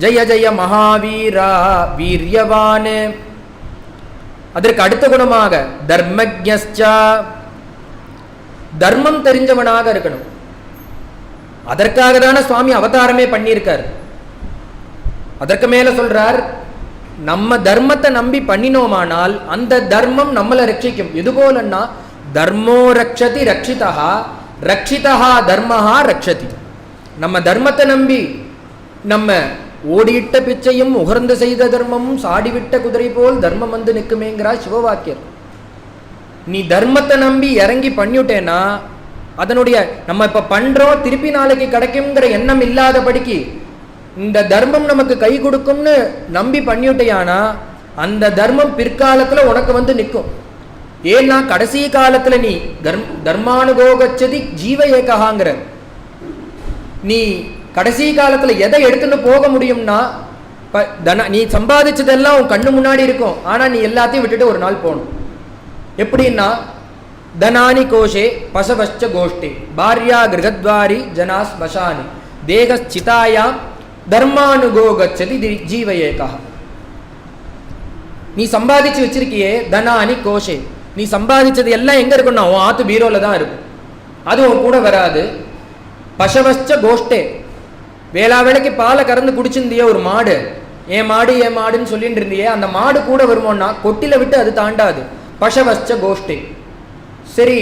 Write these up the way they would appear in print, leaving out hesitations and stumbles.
ஜெய ஜெய மகாவீரா வீரியவான். அதற்கு அடுத்த குணமாக தர்மஜ்ஞஸ்சா, தர்மம் தெரிஞ்சவனாக இருக்கணும். அதற்காக தானே சுவாமி அவதாரமே பண்ணியிருக்கார். அதற்கு மேல சொல்றார், நம்ம தர்மத்தை நம்பி பண்ணினோமானால் அந்த தர்மம் நம்மளை ரட்சிக்கும். எது போலன்னா தர்மோ ரக்ஷதி ரக்ஷிதா, ரக்ஷிதா தர்மஹா ரக்ஷதி. நம்ம தர்மத்தை நம்பி நம்ம ஓடியிட்ட பிச்சையும் உகர்ந்து செய்த தர்மமும் சாடிவிட்ட குதிரை போல் தர்மம் வந்து நிற்குமேங்கிறார் சிவவாக்கியர். நீ தர்மத்தை நம்பி இறங்கி பண்ணிவிட்டேன்னா அதனுடைய நம்ம இப்ப பண்றோம் திருப்பி நாளைக்கு கிடைக்கும்ங்கிற எண்ணம் இல்லாதபடிக்கு இந்த தர்மம் நமக்கு கை கொடுக்கும்னு நம்பி பண்ணிவிட்டையானா அந்த தர்மம் பிற்காலத்துல உனக்கு வந்து நிற்கும். ஏன்னா கடைசி காலத்துல நீ தர்மானுகோகச்சதி ஜீவ ஏகஹாங்கிற, நீ கடைசி காலத்துல எதை எடுத்துன்னு போக முடியும்னா நீ சம்பாதிச்சதெல்லாம் உன் கண்ணு முன்னாடி இருக்கும். ஆனா நீ எல்லாத்தையும் விட்டுட்டு ஒரு நாள் போகணும். எப்படின்னா தனானி கோஷே பசவச்ச கோஷ்டே பாரியா கிரகத்வாரி ஜனா ஸ்மசானி தேகச்சிதாயாம் தர்மானுகோகச்சதி ஜீவ ஏகா. நீ சம்பாதிச்சு வச்சிருக்கியே தனானி கோஷே, நீ சம்பாதிச்சது எல்லாம் எங்க இருக்குன்னா உன் ஆத்து பீரோல தான் இருக்கும். அது உன் கூட வராது. பசவச்ச கோஷ்டே, வேளா வேளைக்கு பாலை கறந்து குடிச்சிருந்தியே ஒரு மாடு, ஏன் மாடு ஏன் மாடுன்னு சொல்லிட்டு இருந்தியே, அந்த மாடு கூட வருமோன்னா கொட்டில விட்டு அது தாண்டாது. பசவச்ச கோஷ்டே. சரி,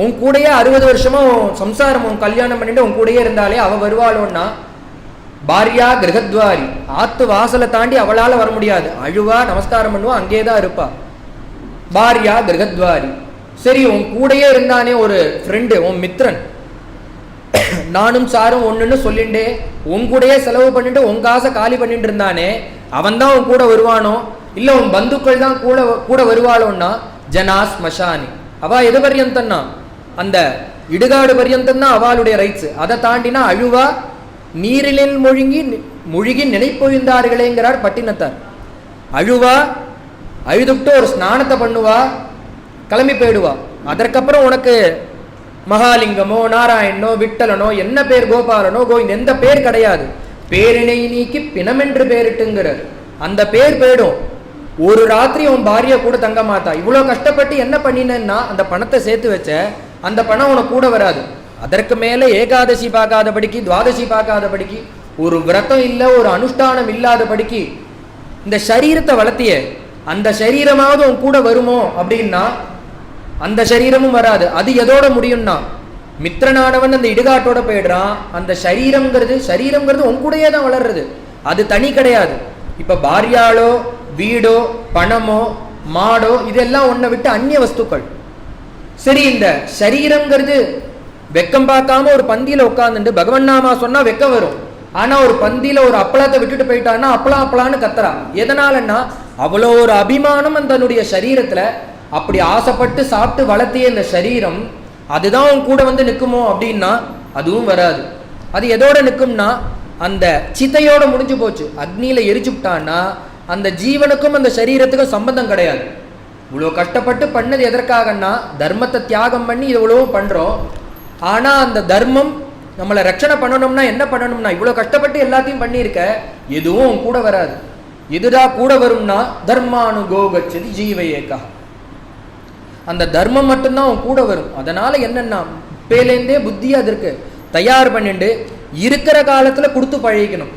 உன் கூடயே 60 வருஷமா சம்சாரம் உன் கல்யாணம் பண்ணிட்டு உன் கூடயே இருந்தாலே அவ வருவாளோன்னா பாரியா கிரகத்வாரி, ஆத்து வாசலை தாண்டி அவளால வர முடியாது. அழுவா, நமஸ்காரம் பண்ணுவா, அங்கேதான் இருப்பா. பாரியா கிரகத்வாரி. சரி, உன் கூடயே இருந்தானே ஒரு ஃப்ரெண்டு, உன் மித்ரன், நானும் சாரும் ஒண்ணுன்னு சொல்லிண்டே உன் கூடயே செலவு பண்ணிட்டு உன் காசை காலி பண்ணிட்டு இருந்தானே, அவன் தான் உன் கூட வருவானோ இல்ல உன் பந்துக்கள் தான் கூட வருவாளோன்னா ஜனா ஸ்மசானி. அவ எது பர்யந்தன்னா அந்த இடுகாடு பர்யந்தம் தான் அவளுடைய ரைட்ஸ். அதை தாண்டினா அழுவா, நீரிலில் முழுகி நினைப்பொழிந்தார்களேங்கிறார் பட்டினத்தார். அழுவா, அழுதுட்டு ஒரு ஸ்நானத்தை பண்ணுவா, கிளம்பி போயிடுவா. அதற்கப்புறம் உனக்கு மகாலிங்கமோ நாராயணனோ விட்டலனோ என்ன பேர் கோபாலனோ எந்த பேர் கிடையாது. பேரினை நீக்கி பிணமென்று பேரிட்டுங்கிறார். அந்த பேர் போயிடும். ஒரு ராத்திரி உன் பாரிய கூட தங்க மாட்டா. இவ்வளவு கஷ்டப்பட்டு என்ன பண்ணினேன்னா அந்த பணத்தை சேர்த்து வச்ச, அந்த பணம் உனக்கு கூட வராது. அதற்கு மேல ஏகாதசி பார்க்காதபடிக்கு துவாதசி பார்க்காதபடிக்கு ஒரு விரதம் இல்ல ஒரு அனுஷ்டானம் இல்லாதபடிக்கு இந்த சரீரத்தை வளர்த்திய, அந்த சரீரமாவது உன் கூட வருமோ அப்படின்னா அந்த சரீரமும் வராது. அது எதோட முடியும்னா மித்திரனானவன் அந்த இடுகாட்டோட போயிடுறான். அந்த சரீரம்ங்கிறது உன் கூடயே தான் வளர்றது, அது தனி கிடையாது. இப்ப பாரியாளோ வீடோ பணமோ மாடோ இதெல்லாம் உன்னை விட்டு அந்நிய வஸ்துக்கள். சரி, இந்த சரீரம்ங்கிறது வெக்கம் பார்க்காம ஒரு பந்தியில உட்கார்ந்துட்டு பகவன் நாமா சொன்னா வெக்கம் வரும். ஆனா ஒரு பந்தியில ஒரு அப்பளத்தை விட்டுட்டு போயிட்டான்னா அப்பளான்னு கத்துறா. எதனாலன்னா அவ்வளோ ஒரு அபிமானம் தன்னுடைய சரீரத்துல. அப்படி ஆசைப்பட்டு சாப்பிட்டு வளர்த்திய இந்த சரீரம் அதுதான் உன் கூட வந்து நிற்குமோ அப்படின்னா அதுவும் வராது. அது எதோட நிற்கும்னா அந்த சித்தையோட முடிஞ்சு போச்சு. அக்னியில எரிச்சுட்டான்னா அந்த ஜீவனுக்கும் அந்த சரீரத்துக்கும் சம்பந்தம் கிடையாது. இவ்வளோ கஷ்டப்பட்டு பண்ணது எதற்காகன்னா தர்மத்தை தியாகம் பண்ணி இவ்வளவும் பண்றோம். ஆனா அந்த தர்மம் நம்மளை ரட்சணை பண்ணணும்னா என்ன பண்ணணும்னா இவ்வளோ கஷ்டப்பட்டு எல்லாத்தையும் பண்ணியிருக்க, எதுவும் உன் கூட வராது. எதுதான் கூட வரும்னா தர்மானுகோகச்சதி ஜீவ ஏகா. அந்த தர்மம் மட்டும்தான் உன் கூட வரும். அதனால என்னன்னா பேலேந்தே புத்தி அதற்கு தயார் பண்ணிட்டு இருக்கிற காலத்துல கொடுத்து பழகிக்கணும்.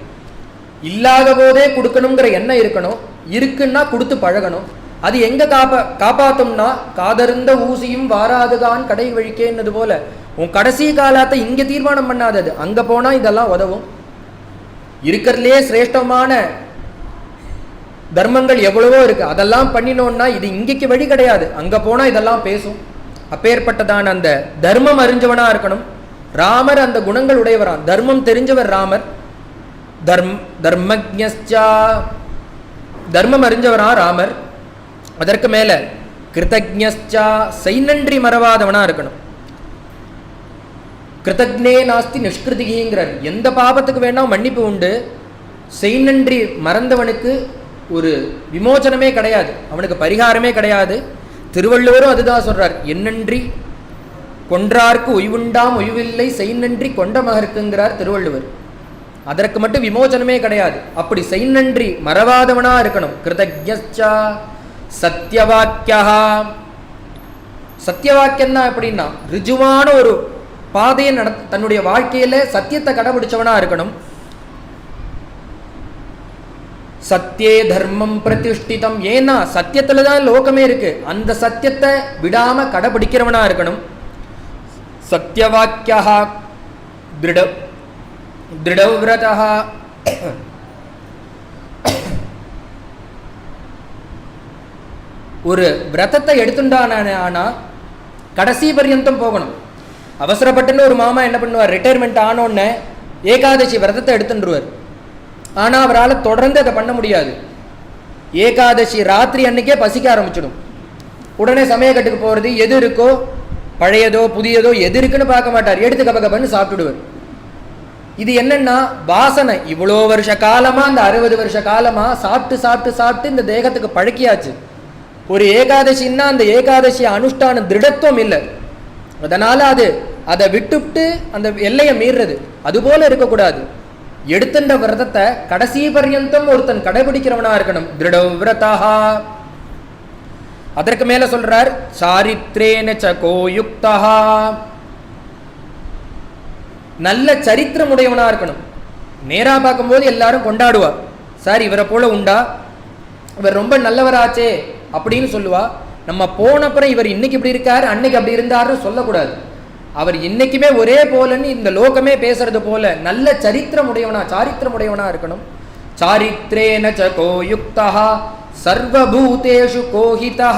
இல்லாத போதே கொடுக்கணுங்கிற எண்ணம் இருக்கணும். இருக்குன்னா கொடுத்து பழகணும். அது எங்க காப்பாத்தோம்னா காதருந்த ஊசியும் வாராதுதான் கடை வழிக்கேன்னது போல உன் கடைசி காலத்தை இங்க தீர்மானம் பண்ணாதது, அங்க போனா இதெல்லாம் உதவும். இருக்கிறதுலே சிரேஷ்டமான தர்மங்கள் எவ்வளவோ இருக்கு, அதெல்லாம் பண்ணினோம்னா இது இங்கேக்கு வழி கிடையாது, அங்க போனா இதெல்லாம் பேசும். அப்பேற்பட்டதான அந்த தர்மம் அறிஞ்சவனா இருக்கணும். ராமர் அந்த குணங்கள் உடையவரான். தர்மம் தெரிஞ்சவர் ராமர். தர்மஜ்ஞஸ்சா, தர்மம் அறிஞ்சவரா ராமர். அதற்கு மேல கிருதஜ்ஞஸ்சா, செய்நன்றி மறவாதவனா இருக்கணும். கிருதஜ்ஞே நாஸ்தி நிஷ்கிருதிங்கிறார். எந்த பாபத்துக்கு வேணாம் மன்னிப்பு உண்டு. செய்நன்றி மறந்தவனுக்கு ஒரு விமோச்சனமே கிடையாது, அவனுக்கு பரிகாரமே கிடையாது. திருவள்ளுவரும் அதுதான் சொல்றார். என்னன்றி கொன்றார்க்கு ஒய்வுண்டாம் ஒய்வில்லை செய்நன்றி கொண்ட மகருக்குங்கிறார் திருவள்ளுவர். அதற்கு மட்டும் விமோச்சனமே கிடையாது. அப்படி செய்நன்றி மறவாதவனா இருக்கணும். கிருதஜ்ஞா சத்யவாக்கியா. சத்தியவாக்கியம்னா எப்படின்னா ரிஜுவான ஒரு பாதையை தன்னுடைய வாழ்க்கையில சத்தியத்தை கடைபிடிச்சவனா இருக்கணும். சத்தியே தர்மம் பிரதிஷ்டிதம். ஏன்னா சத்தியத்துல தான் லோகமே இருக்கு. அந்த சத்தியத்தை விடாம கடைபிடிக்கிறவனா இருக்கணும். சத்யவாக்கியா திருடவ்ரதா. ஒரு விரதத்தை எடுத்துட்டானா கடைசி பர்யந்தம் போகணும். அவசரப்பட்டுன்னு ஒரு மாமா என்ன பண்ணுவார், ரிட்டையர்மெண்ட் ஆனோடனே ஏகாதசி விரதத்தை எடுத்துருவார். ஆனால் அவரால் தொடர்ந்து அதை பண்ண முடியாது. ஏகாதசி ராத்திரி அன்னைக்கே பசிக்க ஆரம்பிச்சிடும். உடனே சமயக்கட்டுக்கு போகிறது, எது இருக்கோ பழையதோ புதியதோ எது இருக்குன்னு பார்க்க மாட்டார், எடுத்து கபகபன்னு சாப்பிட்டுடுவார். இது என்னன்னா வாசனை. இவ்வளோ வருஷ காலமா, அந்த 60 வருஷ காலமா சாப்பிட்டு சாப்பிட்டு சாப்பிட்டு இந்த தேகத்துக்கு பழக்கியாச்சு. ஒரு ஏகாதசின்னா அந்த ஏகாதசி அனுஷ்டான திருடத்துவம் இல்லை. அதனால அதை விட்டுவிட்டு அந்த எல்லையை மீறுறது. அதுபோல இருக்கக்கூடாது. எடுத்துட்ட விரதத்தை கடைசி பர்யந்தம் ஒருத்தன் கடைபிடிக்கிறவனா இருக்கணும். திருடவ்ரதா. அதற்கு மேல சொல்றார் சாரித்ரேன சகோ யுக்தா. நல்ல சரித்திரம் உடையவனா இருக்கணும். நேரா பார்க்கும்போது எல்லாரும் கொண்டாடுவா, சார் இவரை போல உண்டா, இவர் ரொம்ப நல்லவராச்சே அப்படின்னு சொல்லுவா. நம்ம போனப்புறம் இவர் இன்னைக்கு இப்படி இருக்காரு அன்னைக்கு அப்படி இருந்தாருன்னு சொல்லக்கூடாது. அவர் இன்னைக்குமே ஒரே போலன்னு இந்த லோகமே பேசுறது போல நல்ல சாரித்திரம் உடையவனா இருக்கணும். சாரித்ரேன சகோ யுக்தா சர்வபூதேஷு கோஹிதா.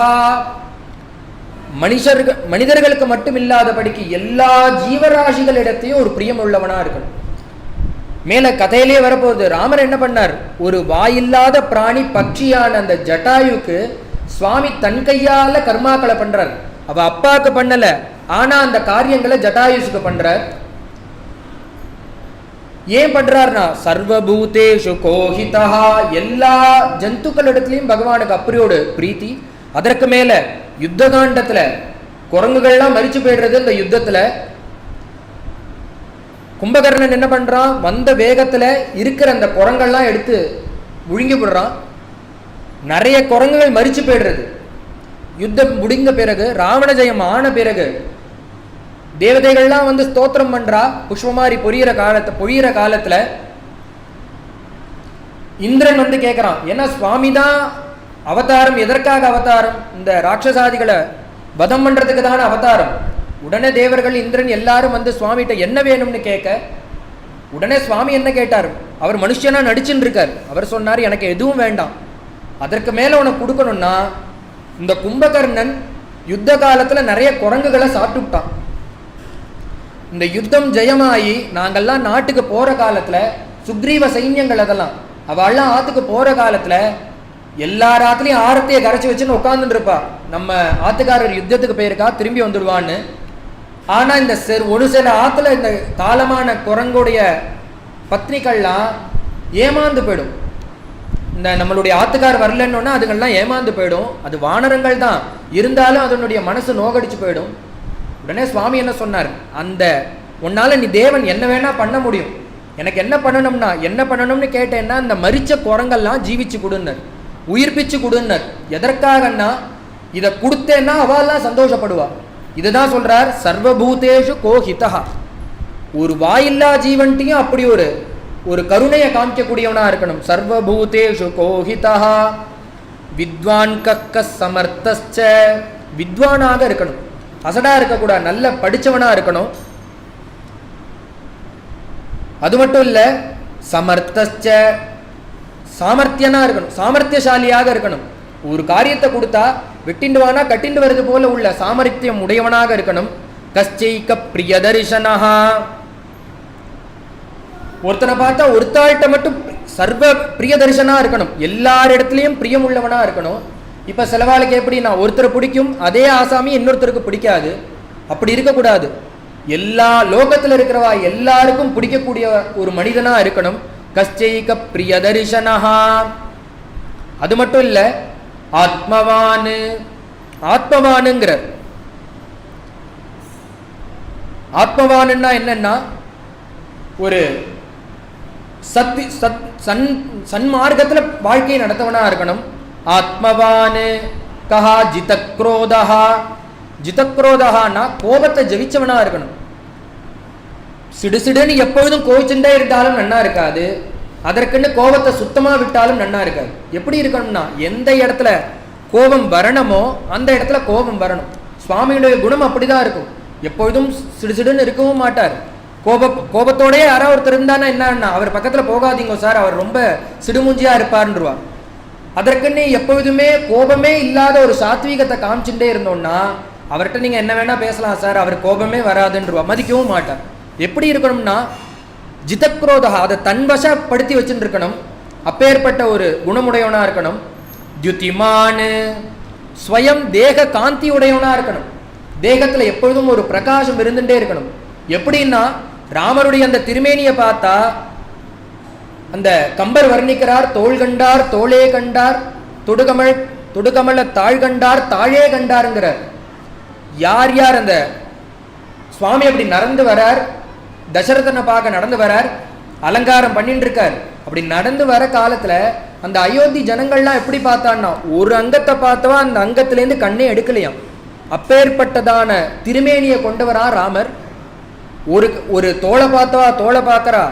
மனிதர்களுக்கு மட்டும் இல்லாதபடிக்கு எல்லா ஜீவராசிகளிடத்தையும் ஒரு பிரியம் உள்ளவனா இருக்கணும். மேல கதையிலே வரப்போகுது, ராமர் என்ன பண்ணார், ஒரு வாயில்லாத பிராணி பட்சியான அந்த ஜட்டாயுக்கு சுவாமி தன் கையால கர்மாக்களை பண்றார். அவ அப்பாவுக்கு பண்ணல, ஆனா அந்த காரியங்களை ஜட்டாயுசுக்கு பண்றார். ஏன் பண்றார்னா சர்வபூதேஷு கோஹிதா. எல்லா ஜந்துக்களிடத்திலையும் பகவானுக்கு அப்படியோடு பிரீத்தி. அதற்கு மேல யுத்த காண்டத்துல குரங்குகள்லாம் மரிச்சு போயிடுறது. இந்த யுத்தத்துல கும்பகர்ணன் என்ன பண்றான், வந்த வேகத்துல இருக்கிற அந்த குரங்கெல்லாம் எடுத்து விழுங்கி விடுறான். நிறைய குரங்குகள் மரிச்சு போயிடுறது. யுத்தம் முடிந்த பிறகு, ராவண ஜெயம் ஆன பிறகு தேவதைகள்லாம் வந்து ஸ்தோத்திரம் பண்றா. புஷ்பமாரி பொழியிற காலத்துல இந்திரன் வந்து கேட்கிறான், ஏன்னா சுவாமி தான் அவதாரம். எதற்காக அவதாரம்? இந்த ராட்சசாதிகளை வதம் பண்றதுக்கு தானே அவதாரம். உடனே தேவர்கள் இந்திரன் எல்லாரும் வந்து சுவாமிகிட்ட என்ன வேணும்னு கேட்க, உடனே சுவாமி என்ன கேட்டார், அவர் மனுஷனா நடிச்சுன்னு இருக்கார். அவர் சொன்னார், எனக்கு எதுவும் வேண்டாம், அதற்கு மேல உனக்கு கொடுக்கணும்னா இந்த கும்பகர்ணன் யுத்த காலத்துல நிறைய குரங்குகளை சாப்பிட்டுட்டான். இந்த யுத்தம் ஜெயமாயி நாங்கள்லாம் நாட்டுக்கு போற காலத்துல சுக்ரீவ சைன்யங்கள் அதெல்லாம் அவெல்லாம் ஆத்துக்கு போற காலத்துல எல்லாராத்துலயும் ஆரத்தையை கரைச்சி வச்சுன்னு உட்கார்ந்துட்டு இருப்பா. நம்ம ஆத்துக்காரர் யுத்தத்துக்கு போயிருக்கா, திரும்பி வந்துடுவான்னு. ஆனா இந்த ஒரு சில ஆத்துல இந்த காலமான குரங்குடைய பத்னிகள்லாம் ஏமாந்து போயிடும். இந்த நம்மளுடைய ஆத்துக்கார் வரலன்னொன்னா அதுகள்லாம் ஏமாந்து போயிடும். அது வானரங்கள் தான் இருந்தாலும் அதனுடைய மனசு நோகடிச்சு போயிடும். உடனே சுவாமி என்ன சொன்னார், அந்த உன்னால நீ தேவன் என்ன வேணா பண்ண முடியும், எனக்கு என்ன பண்ணணும்னா என்ன பண்ணணும்னு கேட்டேன்னா இந்த மரிச்ச குரங்கெல்லாம் ஜீவிச்சு கொடுனர், உயிர்ப்பிச்சு கொடுனர். எதற்காகன்னா இதை கொடுத்தேன்னா அவெல்லாம் சந்தோஷப்படுவா. இதுதான் சொல்றார் சர்வபூதேஷு கோஹிதா. ஒரு வாயில்லா ஜீவன்ட்டையும் அப்படி ஒரு கருணையை காமிக்கக்கூடியவனா இருக்கணும். சர்வபூதேஷு கோஹிதா வித்வான் கக்க சமர்த்தஸ்ச. வித்வானாக இருக்கணும், அசடா இருக்கக்கூடாது, நல்ல படிச்சவனா இருக்கணும். அது மட்டும் இல்ல சமர்த்தஸ்ச சாமர்த்தியனா இருக்கணும், சாமர்த்தியசாலியாக இருக்கணும். ஒரு காரியத்தை கொடுத்தா வெட்டிண்டுவானா கட்டிண்டு வருது போல உள்ள சாமர்த்தியம் உடையவனாக இருக்கணும். கஷ்டைக பிரியதர்சனஹா. ஒருத்தனை பார்த்தா ஒருத்தாள்கிட்ட மட்டும் சர்வ பிரியதர்சனா இருக்கணும், எல்லாரிடத்துலையும் பிரியம் உள்ளவனா இருக்கணும். இப்ப செலவாளுக்கு எப்படி, நான் ஒருத்தரை பிடிக்கும் அதே ஆசாமி இன்னொருத்தருக்கு பிடிக்காது, அப்படி இருக்கக்கூடாது. எல்லா லோகத்தில் இருக்கிறவா எல்லாருக்கும் பிடிக்கக்கூடிய ஒரு மனிதனா இருக்கணும். கஷ்டைக பிரியதர்சனஹா. அது மட்டும் இல்ல ஆத்மவானு. ஆத்மவானுங்கிற ஆத்மவானுன்னா என்னன்னா ஒரு சன்மார்க்கத்தில் வாழ்க்கையை நடத்தவனா இருக்கணும். ஆத்மவான் கஹா ஜிதக்ரோதஹா. ஜிதக்ரோதஹான்னா கோபத்தை ஜெயிச்சவனா இருக்கணும். சிடுசிடுன்னு எப்பொழுதும் கோவிச்சுட்டே இருந்தாலும் நன்னா இருக்காது, அதற்குன்னு கோபத்தை சுத்தமாக விட்டாலும் நன்னா இருக்காது. எப்படி இருக்கணும்னா எந்த இடத்துல கோபம் வரணுமோ அந்த இடத்துல கோபம் வரணும். சுவாமியுடைய குணம் அப்படிதான் இருக்கும். எப்பொழுதும் சிடுசிடுன்னு இருக்கவும் மாட்டார். கோபத்தோடே யாராவது ஒருத்தர் இருந்தானா என்னன்னா அவர் பக்கத்தில் போகாதீங்க சார், அவர் ரொம்ப சிடுமூஞ்சியா இருப்பார்ன்றுவா. அதற்குன்னு எப்பொழுதுமே கோபமே இல்லாத ஒரு சாத்வீகத்தை காமிச்சுட்டே இருந்தோம்னா அவர்கிட்ட நீங்க என்ன வேணா பேசலாம் சார், அவர் கோபமே வராதுன்றவா, மதிக்கவும் மாட்டார். எப்படி இருக்கணும்னா ஜிதக்ரோதா, அதை தன்வசப்படுத்தி வச்சுட்டு இருக்கணும். அப்பேற்பட்ட ஒரு குணமுடையவனா இருக்கணும். தியுதிமான், ஸ்வயம் தேக காந்தி உடையவனா இருக்கணும். தேகத்துல எப்பொழுதும் ஒரு பிரகாசம் இருந்துட்டே இருக்கணும். எப்படின்னா ராமருடைய அந்த திருமேனியை பார்த்தா அந்த கம்பர் வர்ணிக்கிறார், தோள் கண்டார் தோளே கண்டார், தொடுகமல தாழ் கண்டார் தாழே கண்டாருங்கிறார். யார் யார் அந்த சுவாமி அப்படி நடந்து வரார், தசரதனை பார்க்க நடந்து வரார், அலங்காரம் பண்ணிட்டு இருக்கார். அப்படி நடந்து வர காலத்துல அந்த அயோத்தி ஜனங்கள்லாம் எப்படி பார்த்தான்னா ஒரு அங்கத்தை பார்த்தவா அந்த அங்கத்திலேருந்து கண்ணே எடுக்கலையாம். அப்பேற்பட்டதான திருமேனியை கொண்டவரா ராமர். ஒரு தோளை பார்த்தவா தோளை பார்க்கறா,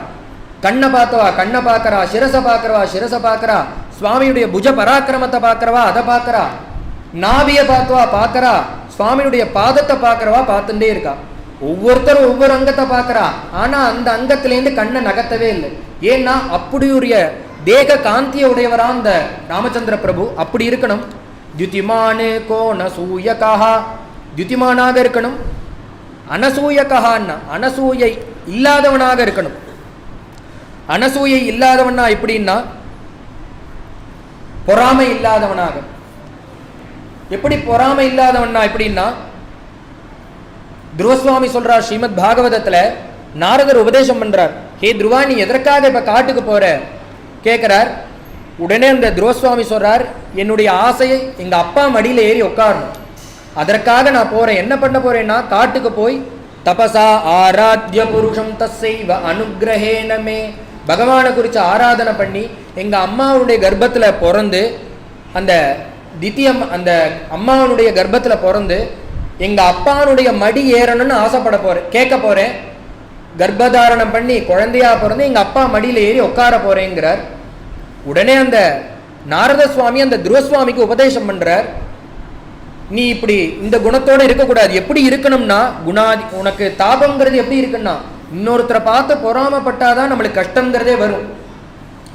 கண்ணை பார்த்தவா கண்ணை பார்க்கறா, சிரசை பார்க்கறவா சிரசை பார்க்கறா, சுவாமியுடைய புஜ பராக்கிரமத்தை பார்க்கறவா அதை பார்க்கறா, நாபியை பார்த்தவா பார்க்கறா, சுவாமியுடைய பாதத்தை பார்க்கறவா பார்த்துட்டே இருக்கா. ஒவ்வொருத்தரும் ஒவ்வொரு அங்கத்தை பார்க்கறா, ஆனா அந்த அங்கத்திலேருந்து கண்ணை நகர்த்தவே இல்லை. ஏன்னா அப்படியுடைய தேக காந்திய உடையவரா அந்த ராமச்சந்திர பிரபு. அப்படி இருக்கணும். தியுதிமானு கோணசூயகா, தியுதிமானாக இருக்கணும். அனசூயகான்னா அனசூயை இல்லாதவனாக இருக்கணும். அனசூயை இல்லாதவனா எப்படின்னா பொறாமை இல்லாதவனாக. எப்படி பொறாமை இல்லாதவனா எப்படின்னா துருவசுவாமி சொல்றார் ஸ்ரீமத் பாகவதத்துல, நாரதர் உபதேசம் பண்றார், ஹே துருவா நீ எதற்காக இப்ப காட்டுக்கு போற கேட்கிறார். உடனே அந்த துருவசுவாமி சொல்றார், என்னுடைய ஆசையை எங்க அப்பா மடியில ஏறி உட்காரணும், அதற்காக நான் போறேன். என்ன பண்ண போறேன்னா காட்டுக்கு போய் தபசா ஆராத்ய புருஷம் தஸ்ஸைவ அனுகிரஹேனமே, பகவானை குறித்து ஆராதனை பண்ணி எங்க அம்மாவுடைய கர்ப்பத்துல பிறந்து அந்த அந்த அம்மாவனுடைய கர்ப்பத்துல பிறந்து எங்க அப்பானுடைய மடி ஏறணும்னு ஆசைப்பட போறேன், கேட்க போறேன். கர்ப்பதாரணம் பண்ணி குழந்தையா பிறந்து எங்க அப்பா மடியில ஏறி உட்கார போறேங்கிறார். உடனே அந்த நாரத சுவாமி அந்த துருவசுவாமிக்கு உபதேசம் பண்றார், நீ இப்படி இந்த குணத்தோட இருக்கக்கூடாது. எப்படி இருக்கணும்னா குணாதி, உனக்கு தாபம்ங்கிறது எப்படி இருக்குன்னா இன்னொருத்தரை பார்த்து பொறாமப்பட்டாதான் நம்மளுக்கு கஷ்டங்கிறதே வரும்.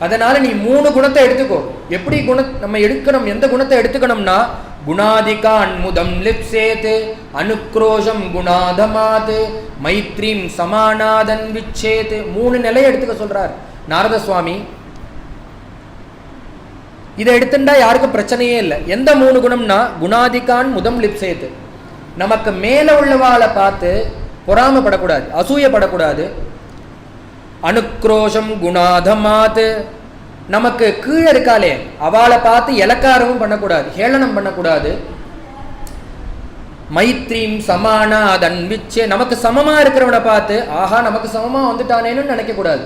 அதனால நீ 3 குணத்தை எடுத்துக்கோ. எப்படி நம்ம எடுக்கணும், எந்த குணத்தை எடுத்துக்கணும்னா குணாதிகா அன்முதம் லிப்சேத், அனுக்ரோஷம் குணாதமாத், மைத்ரீம் சமானாதன் விச்சேத். 3 நிலையை எடுத்துக்க சொல்றார் நாரத சுவாமி. இதை எடுத்துட்டா யாருக்கும் பிரச்சனையே இல்லை. எந்த 3 குணம்னா குணாதிகான் முதம் லிப்சேத், நமக்கு மேல உள்ளவாளை பார்த்து பொறாமப்படக்கூடாது, அசூயப்படக்கூடாது. அனுக்ரோஷம் குணாதமாத், நமக்கு கீழே இருக்காளே அவளை பார்த்து இலக்காரமும் பண்ணக்கூடாது, ஹேளனம் பண்ணக்கூடாது. மைத்ரீம் சமானா அதன் விச்சே, நமக்கு சமமா இருக்கிறவனை பார்த்து ஆஹா நமக்கு சமமா வந்துட்டானேன்னு நினைக்க கூடாது,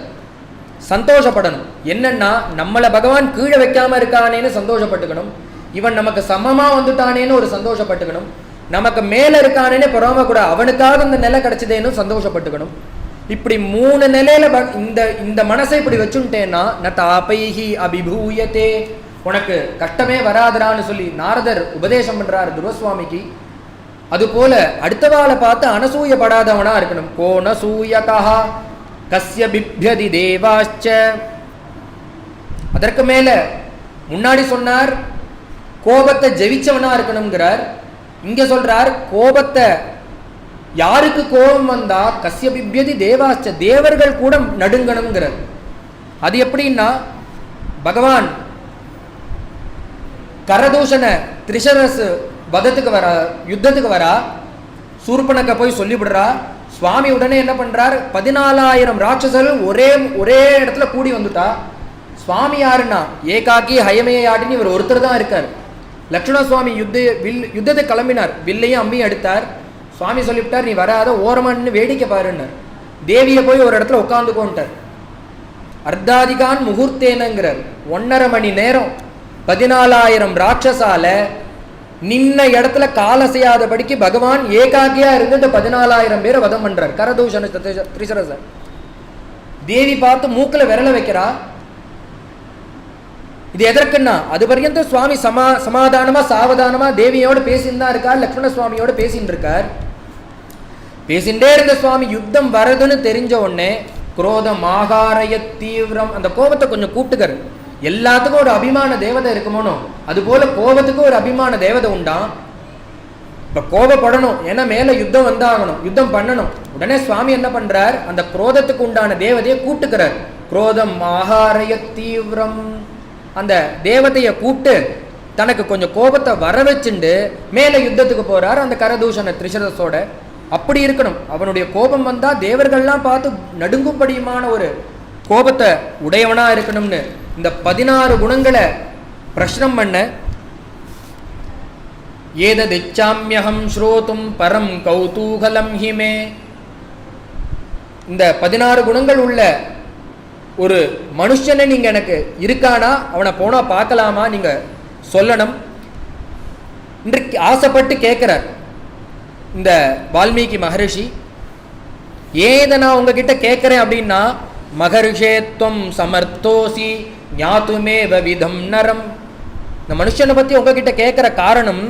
சந்தோஷப்படணும். என்னன்னா நம்மளை பகவான் கீழே வைக்காம இருக்கானேன்னு சந்தோஷப்பட்டுக்கணும், இவன் நமக்கு சமமா வந்துட்டானேன்னு ஒரு சந்தோஷப்பட்டுக்கணும், நமக்கு மேல இருக்கானேன்னு பொறாம கூட அவனுக்காக இந்த நிலை கிடைச்சதேன்னு சந்தோஷப்பட்டுக்கணும். இப்படி 3 நிலையில இந்த மனசை இப்படி வச்சுட்டேன்னா ந தாபைஹி அபிபூயத்தே, உனக்கு கஷ்டமே வராதரான்னு சொல்லி நாரதர் உபதேசம் பண்றார் துருவசுவாமிக்கு. அதுபோல அடுத்தவாளை பார்த்து அனசூயப்படாதவனா இருக்கணும். கோணசூயகா கஸ்ய பிப்யதி தேவாச்ச. அதற்கு மேல முன்னாடி சொன்னார் கோபத்தை ஜெயிச்சவனா இருக்கணுங்கிறார். இங்க சொல்றார் கோபத்தை, யாருக்கு கோபம் வந்தா கஸ்ய பிப்யதி தேவாச்ச, தேவர்கள் கூட நடுங்கணுங்கிறார். அது எப்படின்னா பகவான் கரதூஷண திரிசரஸ் வதத்துக்கு வரா, யுத்தத்துக்கு வரா, சூர்பனக்க போய் சொல்லிவிடுறா. சுவாமி உடனே என்ன பண்றார், 14,000 ராட்சசர்கள் ஒரே இடத்துல கூடி வந்துட்டா. சுவாமி யாருன்னா ஏகாக்கி ஹயமையாடின்னு இவர் ஒருத்தர் தான் இருக்கார். லக்ஷ்மண சுவாமி யுத்தத்தை கிளம்பினார், வில்லையும் அம்பியும் எடுத்தார். சுவாமி சொல்லிவிட்டார், நீ வராத ஓரமான்னு வேடிக்கை பாருன்னார். தேவியை போய் ஒரு இடத்துல உட்காந்துக்கோன்ட்டார். அர்த்தாதிகான் முகூர்த்தேனங்கிறார். 1.5 மணி நேரம் 14,000 ராட்சசால நின்ன இடத்துல காலசையாதபடிக்கு பகவான் ஏகாக்கியா இருந்துட்டு 14,000 பேரை வதம் பண்றார். கரதூஷண திரிசரசர் தேவி பார்த்து மூக்குல விரல வைக்கிறா. இது எதற்குன்னா, அது வரைக்கும் சுவாமி சமாதானமா சாவதானமா தேவியோட பேசின்னு தான் இருக்கார், லக்ஷ்மண சுவாமியோட பேசின்னு இருக்கார். பேசிண்டே இருந்த சுவாமி யுத்தம் வரதுன்னு தெரிஞ்ச உடனே குரோதம் ஆகாரய தீவிரம், அந்த கோபத்தை கொஞ்சம் கூட்டுக்காரு. எல்லாத்துக்கும் ஒரு அபிமான தேவதை இருக்குமோனோ அது போல கோபத்துக்கு ஒரு அபிமான தேவதை உண்டா. இப்ப கோபப்படணும், ஏன்னா மேல யுத்தம் வந்தாகணும், யுத்தம் பண்ணணும். உடனே சுவாமி என்ன பண்றார், அந்த குரோதத்துக்கு உண்டான தேவதையை கூட்டுக்கிறார். குரோதம் ஆகாரய தீவிரம், அந்த தேவதையை கூப்பிட்டு தனக்கு கொஞ்சம் கோபத்தை வர வச்சுண்டு மேல யுத்தத்துக்கு போறார் அந்த கரதூஷண திரிசரஸோட. அப்படி இருக்கணும். அவனுடைய கோபம் வந்தா தேவர்கள்லாம் பார்த்து நடுங்கும்படியுமான ஒரு கோபத்தை உடையவனா இருக்கணும்னு இந்த 16 குணங்களை பிரஷ்னம் பண்ண. ஏததிச்சாம்யஹம் ஸ்ரோதும் பரம் கௌதூகலம் ஹிமே. இந்த 16 குணங்கள் உள்ள ஒரு மனுஷனை நீங்க எனக்கு இருக்கானா, அவனை போனா பார்க்கலாமா, நீங்க சொல்லணும். இன்றைக்கு ஆசைப்பட்டு கேட்கிறார் இந்த வால்மீகி மகரிஷி. ஏதை நான் உங்ககிட்ட கேட்கிறேன் அப்படின்னா, மகரிஷேத்வம் சமர்த்தோசி ஞாத்துமேவ விதம் நரம். இந்த மனுஷனை பத்தி உங்ககிட்ட கேட்கிற காரணம்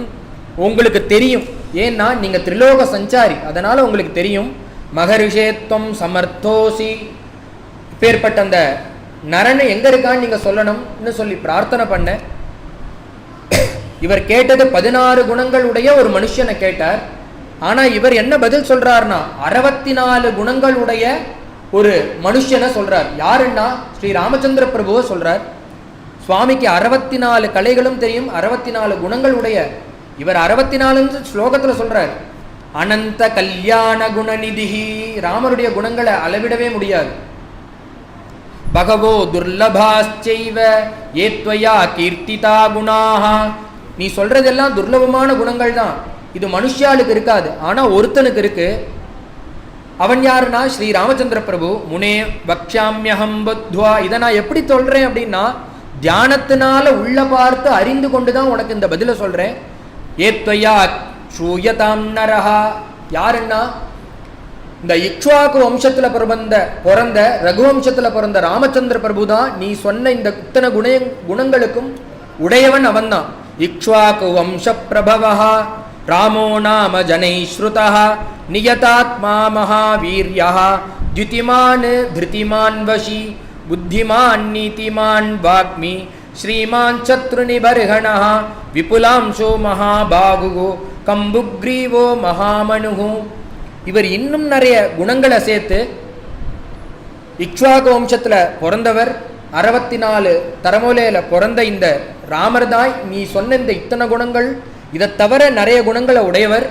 உங்களுக்கு தெரியும். ஏன்னா நீங்க திரிலோக சஞ்சாரி, அதனால உங்களுக்கு தெரியும். மகரிஷேத்வம் சமர்த்தோசி, பேர்பட்ட அந்த நரன் எங்க இருக்கான்னு நீங்க சொல்லணும்னு சொல்லி பிரார்த்தனை பண்ண. இவர் கேட்டது 16 குணங்களுடைய ஒரு மனுஷனை கேட்டார். ஆனா இவர் என்ன பதில் சொல்றாருன்னா 64 குணங்களுடைய ஒரு மனுஷனை சொல்றார். யாருன்னா ஸ்ரீ ராமச்சந்திர பிரபுவை சொல்றார். சுவாமிக்கு 64 கலைகளும் தெரியும், 64 குணங்களுடைய இவர் 64 ஸ்லோகத்துல சொல்றார். அனந்த கல்யாண குணநிதிஹி, ராமருடைய குணங்களை அளவிடவே முடியாது. பகவோ துர்லபாச்சைவ ஏத்வயா கீர்த்திதா குணாஹ, நீ சொல்றதெல்லாம் துர்லபமான குணங்கள் தான், இது மனுஷாளுக்கு இருக்காது, ஆனா ஒருத்தனுக்கு இருக்கு. அவன் யாருன்னா ஸ்ரீ ராமச்சந்திர பிரபு. முனே வக்ஷாமியஹம் புத்வா, இதை நான் எப்படி சொல்றேன் அப்படின்னா தியானத்தினால உள்ள பார்த்து அறிந்து கொண்டுதான் உனக்கு இந்த பதில சொல்றேன். ஏத்வயா ஸ்ரூயதாம் நரஹா, யாருன்னா இந்த இக்ஷ்வாக்கு வம்சத்துல பிறந்த ரகுவம்சத்துல பிறந்த ராமச்சந்திர பிரபு தான் நீ சொன்ன இந்த இத்தனை குணங்களுக்கும் உடையவன் அவன் தான். இக்ஷ்வாக்கு வம்ச பிரபவஹா ராமோ நாம ஜனைஸ்ருதா நியதாத்மா மகாவீர்யஹ த்யுதிமான் திருதிமான் வஷி புத்திமான் நீதிமான் வாக்மி ஸ்ரீமான் சத்ருநிபர்ஹணஹ விபுலாம்சோ மகாபாகுகோ கம்புக்ரீவோ மகாமனுஹு. இவர் இன்னும் நிறைய குணங்களை சேர்த்து இக்ஷ்வாகு வம்சத்துல பிறந்தவர், 64 தரமூலையில பிறந்த இந்த ராமர் தான் நீ சொன்ன இந்த இத்தனை குணங்கள், இதை தவிர நிறைய குணங்களை உடையவர்.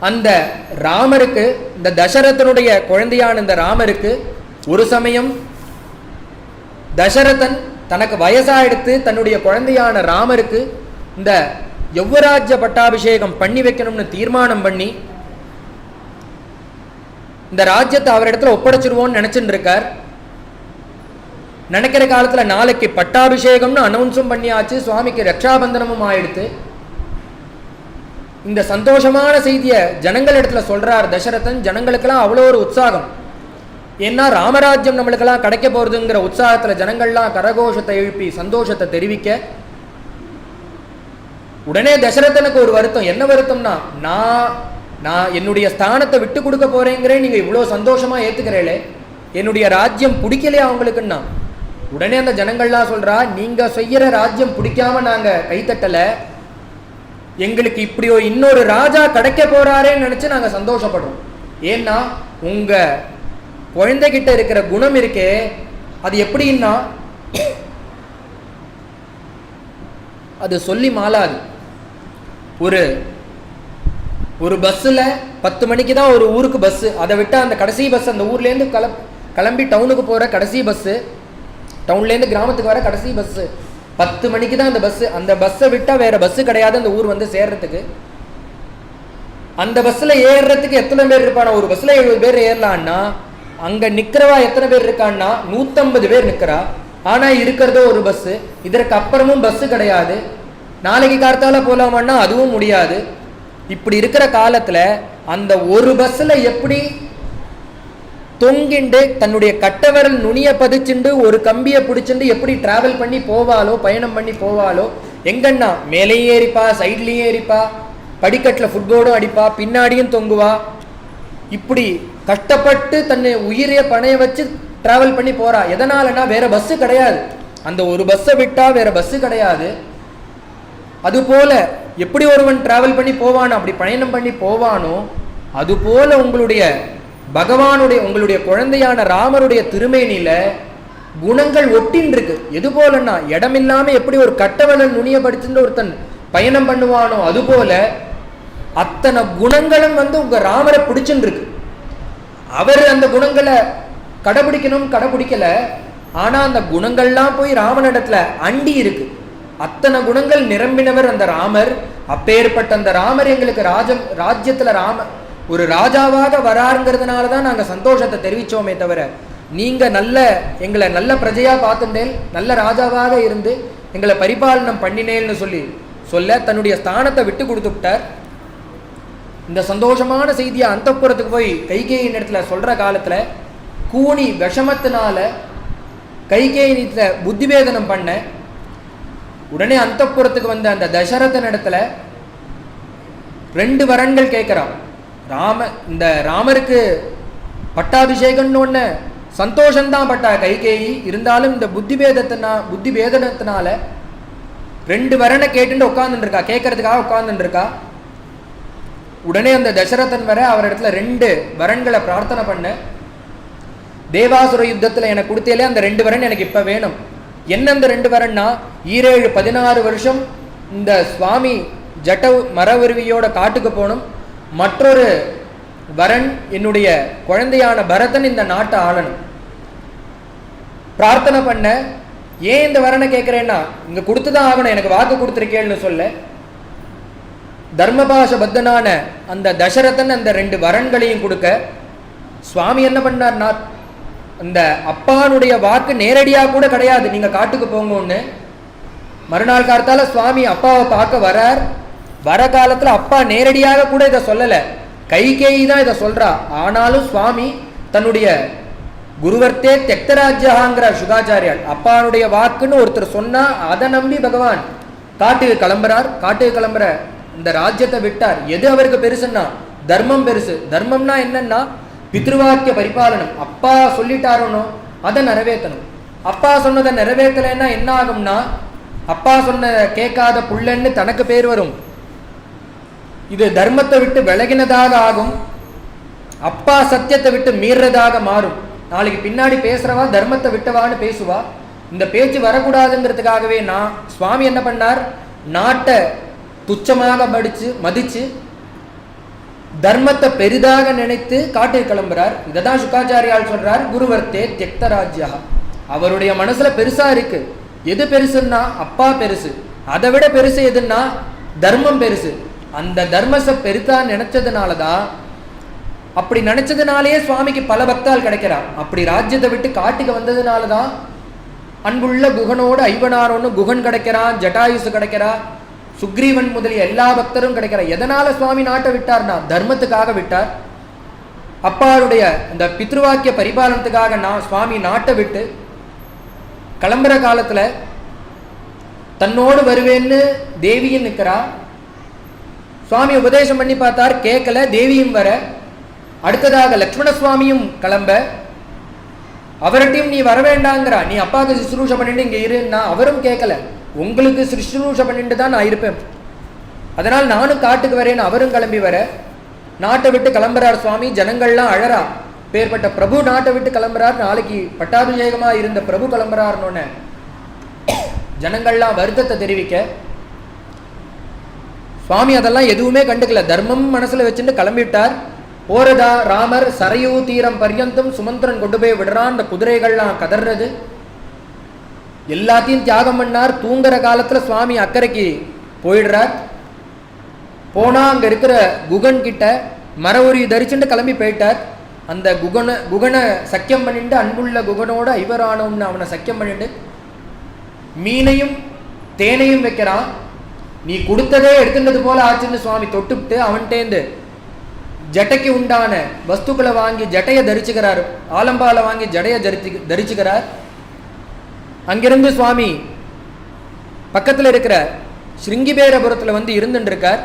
அந்த ராமருக்கு, இந்த தசரதனுடைய குழந்தையான இந்த ராமருக்கு ஒரு சமயம் தசரதன் தனக்கு வயசாயிடுத்து தன்னுடைய குழந்தையான ராமருக்கு இந்த யௌவராஜ்ய பட்டாபிஷேகம் பண்ணி வைக்கணும்னு தீர்மானம் பண்ணி இந்த ராஜ்யத்தை அவரிடத்துல ஒப்படைச்சிருவோம்னு நினைச்சுட்டு இருக்கார். நினைக்கிற காலத்துல நாளைக்கு பட்டாபிஷேகம்னு அனௌன்ஸும் பண்ணியாச்சு, சுவாமிக்கு ரக்ஷாபந்தனமும் ஆயிடுத்து. இந்த சந்தோஷமான செய்தியை ஜனங்கள் இடத்துல சொல்றார் தசரதன். ஜனங்களுக்கெல்லாம் அவ்வளோ ஒரு உற்சாகம். ஏன்னா ராமராஜ்யம் நம்மளுக்கெல்லாம் கிடைக்க போறதுங்கிற உற்சாகத்துல ஜனங்கள்லாம் கரகோஷத்தை எழுப்பி சந்தோஷத்தை தெரிவிக்க. உடனே தசரதனுக்கு ஒரு வருத்தம். என்ன வருத்தம்னா, நான் என்னுடைய ஸ்தானத்தை விட்டு கொடுக்க போறேங்கிறேன், நீங்க இவ்வளவு சந்தோஷமா ஏத்துக்கிறீங்களே, என்னுடைய ராஜ்யம் பிடிக்கலையா அவங்களுக்குன்னா. உடனே அந்த ஜனங்கள்லாம் சொல்றா, நீங்க செய்யற ராஜ்யம் பிடிக்காம நாங்க கைத்தட்டல, எங்களுக்கு இப்படி இன்னொரு ராஜா கிடைக்க போறாரேன்னு நினைச்சு நாங்க சந்தோஷப்படுறோம். ஏன்னா உங்க குழந்தைகிட்ட இருக்கிற குணம் இருக்கே, அது எப்படின்னா அது சொல்லி மாளாது. ஒரு பஸ்ஸில் 10 மணிக்கு தான் ஒரு ஊருக்கு பஸ்ஸு, அதை விட்டால் அந்த கடைசி பஸ் அந்த ஊர்லேருந்து கிளம்பி டவுனுக்கு போகிற கடைசி பஸ்ஸு, டவுன்லேருந்து கிராமத்துக்கு வர கடைசி பஸ்ஸு 10 மணிக்கு தான் அந்த பஸ்ஸு. அந்த பஸ்ஸை விட்டால் வேறு பஸ்ஸு கிடையாது அந்த ஊர் வந்து சேர்றதுக்கு. அந்த பஸ்ஸில் ஏறுறதுக்கு எத்தனை பேர் இருப்பானா, ஒரு பஸ்ஸில் 70 பேர் ஏறலான்னா அங்க நிக்கிறவா எத்தனை பேர் இருக்கான்னா 150 பேர் நிக்கிறா. ஆனா இருக்கிறதோ ஒரு பஸ். இதற்கு அப்புறமும் பஸ் கிடையாது. நாளைக்கு கார்த்தால போலாமான்னா அதுவும் முடியாது. இப்படி இருக்கிற காலத்துல அந்த ஒரு பஸ்ல எப்படி தொங்கிண்டு தன்னுடைய கட்டவரல் நுனிய பதிச்சுண்டு ஒரு கம்பியை பிடிச்சிண்டு எப்படி டிராவல் பண்ணி போவாளோ, பயணம் பண்ணி போவாளோ, எங்கன்னா மேலேயும் ஏறிப்பா, சைட்லேயும் ஏறிப்பா, படிக்கட்டில் ஃபுட்போர்டும் அடிப்பா, பின்னாடியும் தொங்குவா. இப்படி கஷ்டப்பட்டு தன்னை உயிரைய பணைய வச்சு டிராவல் பண்ணி போறா. எதனாலனா வேற பஸ்ஸு கிடையாது. அந்த ஒரு பஸ்ஸை விட்டா வேற பஸ்ஸு கிடையாது. அதுபோல எப்படி ஒருவன் டிராவல் பண்ணி போவானோ, அப்படி பயணம் பண்ணி போவானோ, அதுபோல உங்களுடைய பகவானுடைய உங்களுடைய குழந்தையான ராமருடைய திருமேனியில குணங்கள் ஒட்டின் இருக்கு. எது போலன்னா இடமில்லாம எப்படி ஒரு கட்டவலன் நுனிய படிச்சுட்டு ஒருத்தன் பயணம் பண்ணுவானோ அதுபோல அத்தனை குணங்களும் உங்க ராமரை பிடிச்சுன்னு இருக்கு. அவர் அந்த குணங்களை கடைபிடிக்கல. ஆனா அந்த குணங்கள்லாம் போய் ராமனிடத்துல அண்டி இருக்கு. அத்தனை குணங்கள் நிரம்பினவர் அந்த ராமர். அப்பேற்பட்ட அந்த ராமர் எங்களுக்கு ராஜ்யத்துல ஒரு ராஜாவாக வராருங்கிறதுனாலதான் நாங்க சந்தோஷத்தை தெரிவிச்சோமே தவிர, நீங்க எங்களை நல்ல பிரஜையா பார்த்துட்டேன், நல்ல ராஜாவாக இருந்து எங்களை பரிபாலனம் பண்ணினேன்னு சொல்ல தன்னுடைய ஸ்தானத்தை விட்டு கொடுத்துட்டார். இந்த சந்தோஷமான செய்தியை அந்தப்புறத்துக்கு போய் கைகேயின் இடத்துல சொல்ற காலத்துல கூனி விஷமத்தினால கைகேயினில புத்திவேதனம் பண்ண உடனே அந்தப்புறத்துக்கு வந்த அந்த தசரதன் இடத்துல 2 வரன்கள் கேட்கிறான். இந்த ராமருக்கு பட்டாபிஷேகம்னு ஒன்று சந்தோஷம்தான் பட்டா கைகேயி. இருந்தாலும் இந்த புத்தி பேதனத்தினால 2 வரனை கேட்டுட்டு உட்கார்ந்துட்டு இருக்கா, கேட்கறதுக்காக உட்கார்ந்துட்டு இருக்கா. உடனே அந்த தசரதன் வர அவர் இடத்துல 2 வரன்களை பிரார்த்தனை பண்ண, தேவாசுர யுத்தத்தில் எனக்கு கொடுத்தேலே அந்த 2 வரன் எனக்கு இப்ப வேணும். என்ன அந்த 2 வரன்னா, 17-16 வருஷம் இந்த சுவாமி ஜட்ட மரவருவியோட காட்டுக்கு போகணும். மற்றொரு வரன் என்னுடைய குழந்தையான பரதன் இந்த நாட்டை ஆளணும். பிரார்த்தனை பண்ண. ஏன் இந்த வரனை கேட்கிறேன்னா, இங்க கொடுத்துதான் ஆகணும், எனக்கு வாக்கு கொடுத்துருக்கேன்னு சொல்ல தர்மபாஷ பத்தனான அந்த தசரதன் அந்த 2 வரன்களையும் கொடுக்க, சுவாமி என்ன பண்ணார்னா, அந்த அப்பானுடைய வாக்கு நேரடியாக கூட கிடையாது, நீங்க காட்டுக்கு போங்கன்னு. மறுநாள் காலத்தால சுவாமி அப்பாவை பார்க்க வரார். வர காலத்துல அப்பா நேரடியாக கூட இதை சொல்லல, கைகேயி தான் இதை சொல்றா. ஆனாலும் சுவாமி தன்னுடைய குருவர்த்தே தெக்தராஜ்யங்கிற சுகாச்சாரியால் அப்பானுடைய வாக்குன்னு ஒருத்தர் சொன்னா அதை நம்பி பகவான் காட்டுக்கு கிளம்புறார். காட்டுக்கு கிளம்புற இந்த ராஜ்யத்தை விட்டார். எது அவருக்கு பெருசுன்னா தர்மம் பெருசு. தர்மம்னா என்னன்னா பித்ருவாக்கிய பரிபாலனம். அப்பா சொல்லிட்டாரோனோ அதை நிறைவேற்றணும். அப்பா சொன்னதை நிறைவேற்றலைன்னா என்ன ஆகும்னா, அப்பா சொன்ன கேட்காத புள்ளன்னு தனக்கு பேர் வரும். இது தர்மத்தை விட்டு விலகினதாக ஆகும். அப்பா சத்தியத்தை விட்டு மீறதாக மாறும். நாளைக்கு பின்னாடி பேசுறவா தர்மத்தை விட்டவான்னு பேசுவா. இந்த பேச்சு வரக்கூடாதுங்கிறதுக்காகவே சுவாமி என்ன பண்ணார், நாட்டை துச்சமாக மதிச்சு தர்மத்தை பெரிதாக நினைத்து காட்டில் கிளம்புறார். இததான் சுக்காச்சாரியால் சொல்றார், குருவர்த்தே தியக்தராஜ்யா. அவருடைய மனசுல பெருசா இருக்கு. எது பெருசுன்னா அப்பா பெருசு. அதை விட பெருசு எதுன்னா தர்மம் பெருசு. அந்த தர்மத்தை பெருசா நினைச்சதுனாலதான், அப்படி நினைச்சதுனாலேயே சுவாமிக்கு பல பக்தால் கிடைக்கிறார். அப்படி ராஜ்யத்தை விட்டு காட்டுக்கு வந்ததுனாலதான் அன்புள்ள குகனோடு ஐவனாரோன்னு குகன் கிடைக்கிறான், ஜட்டாயுசு கிடைக்கிறா, சுக்ரீவன் முதலிய எல்லா பக்தரும் கிடைக்கிறார். எதனால சுவாமி நாட்டை விட்டார்னா தர்மத்துக்காக விட்டார். அப்பாருடைய அந்த பித்ருவாக்கிய பரிபாலனத்துக்காக சுவாமி நாட்டை விட்டு கிளம்புற காலத்துல தன்னோடு வருவேன்னு தேவியும் நிற்கிறா. சுவாமி உபதேசம் பண்ணி பார்த்தார், கேட்கல. தேவியும் வர. அடுத்ததாக லக்ஷ்மண சுவாமியும் கிளம்ப, அவர்கிட்டையும் நீ வர வேண்டாங்கிறா. நீ அப்பாவுக்கு சுசுரூஷ பண்ணிட்டு இங்க இருன்னா அவரும் கேட்கல. உங்களுக்கு சுசுரூஷ பண்ணிட்டு தான் நான் இருப்பேன், அதனால் நானும் காட்டுக்கு வரேன்னு அவரும் கிளம்பி வர. நாட்டை விட்டு கிளம்புறார் சுவாமி. ஜனங்கள்லாம் அழறா, பேர்பட்ட பிரபு நாட்டை விட்டு கிளம்புறார். நாளைக்கு பட்டாபிஷேகமா இருந்த பிரபு கிளம்புறாருன்னு ஜனங்கள்லாம் வருத்தத்தை தெரிவிக்க, சுவாமி அதெல்லாம் எதுவுமே கண்டுக்கல. தர்மம் மனசுல வச்சுட்டு கிளம்பிவிட்டார். போறதா ராமர் சரையூ தீரம் பர்யந்தம் சுமந்திரன் கொண்டு போய் விடுறான். அந்த குதிரைகள்லாம் கதறது. எல்லாத்தையும் தியாகம் பண்ணார். தூங்குற காலத்துல சுவாமி அக்கறைக்கு போயிடுறார். போனா அங்க இருக்கிற குகன் கிட்ட மர உரி தரிச்சுட்டு கிளம்பி போயிட்டார். அந்த குகனை சக்கியம் பண்ணிட்டு அன்புள்ள குகனோட ஐவரானோம்னு அவனை சக்கியம் பண்ணிட்டு மீனையும் தேனையும் வைக்கிறான். நீ கொடுத்ததே எடுத்துட்டது போல ஆச்சுன்னு சுவாமி தொட்டுவிட்டு அவன்கிட்டேந்து ஜட்டைக்கு உண்டான வஸ்துக்களை வாங்கி ஜட்டையை தரிச்சுக்கிறார். ஆலம்பால வாங்கி ஜடையை தரிச்சுக்கிறார். அங்கிருந்து சுவாமி பக்கத்தில் இருக்கிற ஸ்ருங்கிபேரபுரத்தில் வந்து இருந்துட்டு இருக்கார்.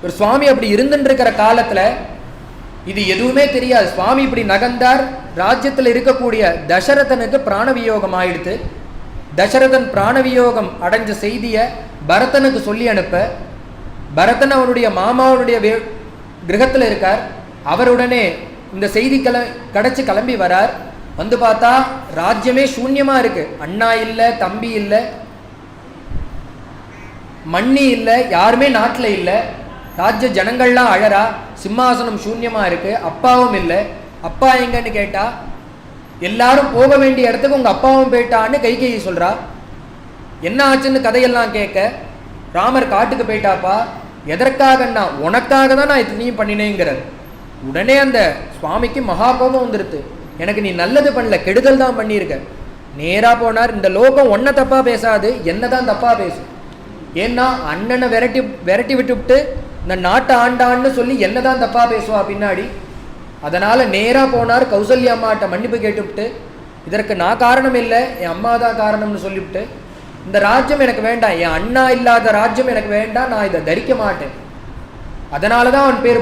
ஒரு சுவாமி அப்படி இருந்துட்டு இருக்கிற காலத்துல இது எதுவுமே தெரியாது. சுவாமி இப்படி நகர்ந்தார். ராஜ்யத்தில் இருக்கக்கூடிய தசரதனுக்கு பிராணவியோகம் ஆயிடுத்து. தசரதன் பிராணவியோகம் அடைஞ்ச செய்தியை பரதனுக்கு சொல்லி அனுப்ப, பரதன் அவருடைய மாமாவுடைய கிரகத்தில் இருக்கார். அவருடனே இந்த செய்தி கிடைச்சி கிளம்பி வரார். வந்து பார்த்தா ராஜ்யமே சூன்யமா இருக்கு. அண்ணா இல்லை, தம்பி இல்லை, மண்ணி இல்லை, யாருமே நாட்டில் இல்லை. ராஜ்ய ஜனங்கள்லாம் அழறா. சிம்மாசனம் சூன்யமா இருக்கு. அப்பாவும் இல்லை. அப்பா எங்கன்னு கேட்டா எல்லாரும் போக வேண்டிய இடத்துக்கு உங்க அப்பாவும் போயிட்டான்னு கைகேயி சொல்றா. என்ன ஆச்சுன்னு கதையெல்லாம் கேட்க, ராமர் காட்டுக்கு போயிட்டாப்பா. எதற்காகன்னா உனக்காக தான் நான் இத்தனையும் பண்ணினேங்கிறார். உடனே அந்த சுவாமிக்கு மகா கோபம் வந்துருது. எனக்கு நீ நல்லது பண்ணல, கெடுதல் தான் பண்ணியிருக்க. நேரா போனார். இந்த லோகம் ஒன்ன தப்பா பேசாது, என்னதான் தப்பா பேசும். ஏன்னா அண்ணனை விரட்டி விட்டுவிட்டு இந்த நாட்டை ஆண்டான்னு சொல்லி என்னதான் தப்பா பேசுவா பின்னாடி. அதனால நேரா போனார். கௌசல்யா அம்மாட்ட மன்னிப்பு கேட்டுவிட்டு, இதற்கு நான் காரணம் இல்லை, என் அம்மா தான் காரணம்னு சொல்லிவிட்டு, இந்த ராஜ்யம் எனக்கு வேண்டாம், என் அண்ணா இல்லாத ராஜ்யம் எனக்கு வேண்டாம், நான் இதை தரிக்க மாட்டேன். அதனால தான் அவன் பேர்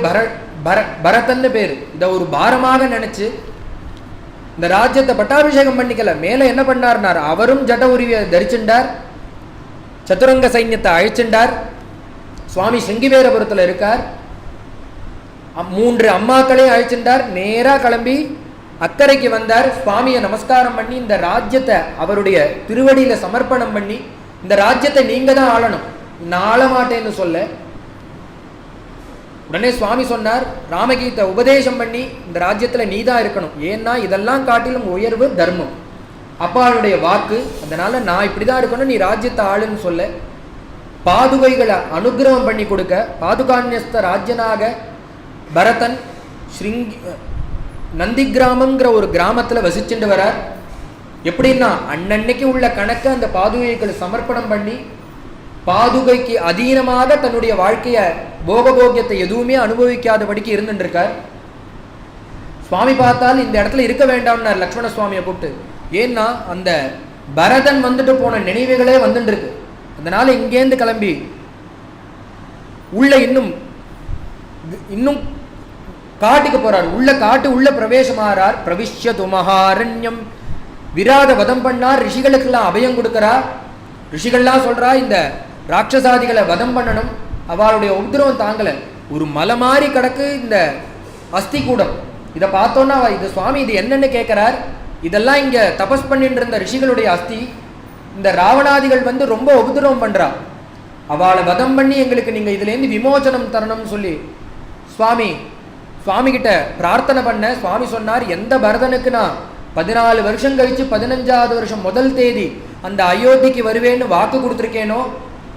பரதன்னு பேர். இதை ஒரு பாரமாக நினைச்சு இந்த ராஜ்யத்தை பட்டாபிஷேகம் பண்ணிக்கல. மேல என்ன பண்ணார்னார், அவரும் ஜட உருவியை தரிச்சுண்டார். சதுரங்க சைன்யத்தை அழிச்சுண்டார். சுவாமி சிங்கிவேரபுரத்தில் இருக்கார். 3 அம்மாக்களையும் அழிச்சுட்டார். நேராக கிளம்பி அக்கறைக்கு வந்தார். சுவாமியை நமஸ்காரம் பண்ணி இந்த ராஜ்யத்தை அவருடைய திருவடியில சமர்ப்பணம் பண்ணி, இந்த ராஜ்யத்தை நீங்க தான் ஆளணும், நான் ஆள மாட்டேன்னு சொல்ல, உடனே சுவாமி சொன்னார், ராமகீதை உபதேசம் பண்ணி இந்த ராஜ்யத்தில் நீ தான் இருக்கணும். ஏன்னா இதெல்லாம் காட்டிலும் உயர்வு தர்மம், அப்பாவுடைய வாக்கு. அதனால நான் இப்படிதான் இருக்கணும், நீ ராஜ்யத்தை ஆளுன்னு சொல்ல, பாதுகைகளை அனுகிரகம் பண்ணி கொடுக்க, பாதுகான்யஸ்த ராஜ்யனாக பரதன் நந்தி கிராமங்கிற ஒரு கிராமத்தில் வசிச்சுட்டு வரார். எப்படின்னா அன்னன்னைக்கு உள்ள கணக்கை அந்த பாதுகைகளை சமர்ப்பணம் பண்ணி, பாதுகைக்கு அதீனமாக தன்னுடைய வாழ்க்கைய போகபோக்கியத்தை எதுவுமே அனுபவிக்காதபடிக்கு இருந்துட்டு இருக்கார். சுவாமி பார்த்தால் இந்த இடத்துல இருக்க வேண்டாம்னார் லக்ஷ்மண சுவாமியை கூப்பிட்டு. ஏன்னா அந்த பரதன் வந்துட்டு போன நினைவுகளே வந்துட்டு இருக்கு. அதனால இங்கேருந்து கிளம்பி உள்ள இன்னும் காட்டுக்கு போறார். உள்ள பிரவேசமாறார். பிரவிஷ்யது மகாரண்யம். விராத வதம் பண்ணார். ரிஷிகளுக்கெல்லாம் அபயம் கொடுக்கிறார். ரிஷிகள்லாம் சொல்றா, இந்த ராட்சசாதிகளை வதம் பண்ணணும், அவளுடைய உபதிரவம் தாங்கல. ஒரு மலை மாறி கிடக்கு இந்த அஸ்தி கூடம். இதை பார்த்தோன்னா இது சுவாமி இது என்னன்னு கேட்கிறார். இதெல்லாம் இங்க தபஸ் பண்ணிட்டு இருந்த ரிஷிகளுடைய அஸ்தி. இந்த ராவணாதிகள் வந்து ரொம்ப உபதிரவம் பண்றா, அவளை வதம் பண்ணி எங்களுக்கு நீங்க இதுல இருந்து விமோச்சனம் தரணும்னு சொல்லி சுவாமி கிட்ட பிரார்த்தனை பண்ண. சுவாமி சொன்னார், எந்த பரதனுக்கு நான் 14 வருஷம் கழிச்சு 15வது வருஷம் முதல் தேதி அந்த அயோத்திக்கு வருவேன்னு வாக்கு கொடுத்துருக்கேனோ,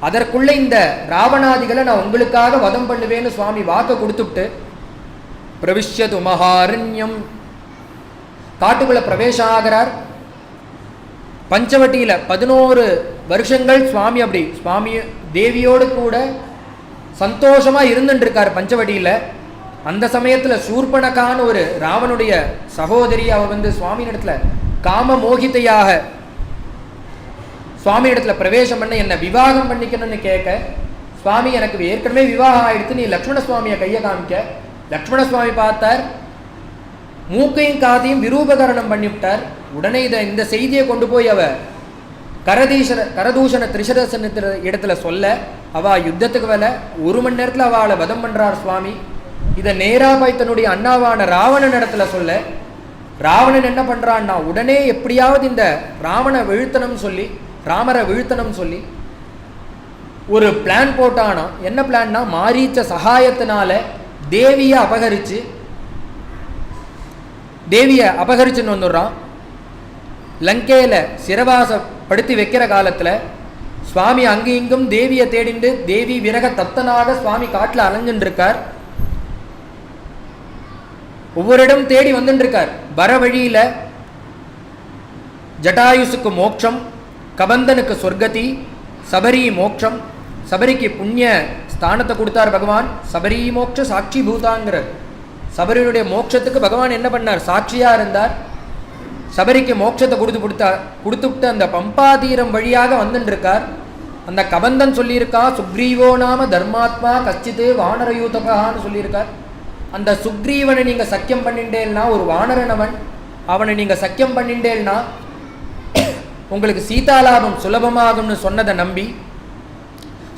அதற்குள்ள இந்த ராவணாதிகளை நான் உங்களுக்காக வதம் பண்ணுவேன்னு சுவாமி வாக்கு கொடுத்துட்டு பிரவிஷ்யது மகாரண்யம் காட்டுக்குள்ள பிரவேசம் ஆகிறார். பஞ்சவட்டியில 11 வருஷங்கள் சுவாமி அப்படி சுவாமி தேவியோடு கூட சந்தோஷமா இருந்துட்டு இருக்கார் பஞ்சவட்டியில. அந்த சமயத்துல சூர்பனகான ஒரு ராவனுடைய சகோதரி அவ வந்து சுவாமி இடத்துல காம மோகிதையாக சுவாமி இடத்துல பிரவேசம் பண்ண, என்ன விவாகம் பண்ணிக்கணும்னு கேட்க, சுவாமி எனக்கு ஏற்கனவே விவாகம் ஆயிடுத்து, நீ லக்ஷ்மண சுவாமியை கையை காமிக்க. லக்ஷ்மண சுவாமி பார்த்தார், மூக்கையும் காதையும் விரூபகரணம் பண்ணிவிட்டார். உடனே இந்த செய்தியை கொண்டு போய் அவ கரதூஷண திரிசரசன் இடத்துல சொல்ல, அவ யுத்தத்துக்கு வேலை 1 மணி நேரத்தில் அவளை வதம் பண்றார் சுவாமி. இதை நேராபாய் தன்னுடைய அண்ணாவான ராவணன் இடத்துல சொல்ல, ராவணன் என்ன பண்றான்னா உடனே எப்படியாவது இந்த ராமரை வீழ்த்தனம் சொல்லி ஒரு பிளான் போட்டானா. என்ன பிளான்னா, மாரீச்ச சகாயத்தினால தேவியை அபகரிச்சுன்னு வந்துடுறான். லங்கையில சிரவாசப்படுத்தி வைக்கிற காலத்துல சுவாமி அங்கு இங்கும் தேவியை தேடிண்டு தேவி விரக தத்தனாக சுவாமி காட்டில் அலைஞ்சுட்டு இருக்கார். ஒவ்வொரு இடம் தேடி வந்துட்டு இருக்கார். வர வழியில ஜட்டாயுசுக்கு மோட்சம், கபந்தனுக்கு சொர்க்கதி, சபரி மோட்சம், சபரிக்கு புண்ணிய ஸ்தானத்தை கொடுத்தார் பகவான். சபரி மோட்ச சாட்சி பூதாங்கிறார். சபரியுடைய மோட்சத்துக்கு பகவான் என்ன பண்ணார்? சாட்சியா இருந்தார். சபரிக்கு மோட்சத்தை கொடுத்துட்டு அந்த பம்பாதீரம் வழியாக வந்துட்டு இருக்கார். அந்த கபந்தன் சொல்லியிருக்கா, சுக்ரீவோ நாம தர்மாத்மா கச்சித்து வானரயூதகான்னு சொல்லியிருக்கார். அந்த சுக்ரீவனை நீங்க சக்கியம் பண்ணிண்டேன்னா, ஒரு வானரனவன், அவனை நீங்க சக்கியம் பண்ணிண்டேன்னா உங்களுக்கு சீதாலாபம் சுலபமாகும்னு சொன்னதை நம்பி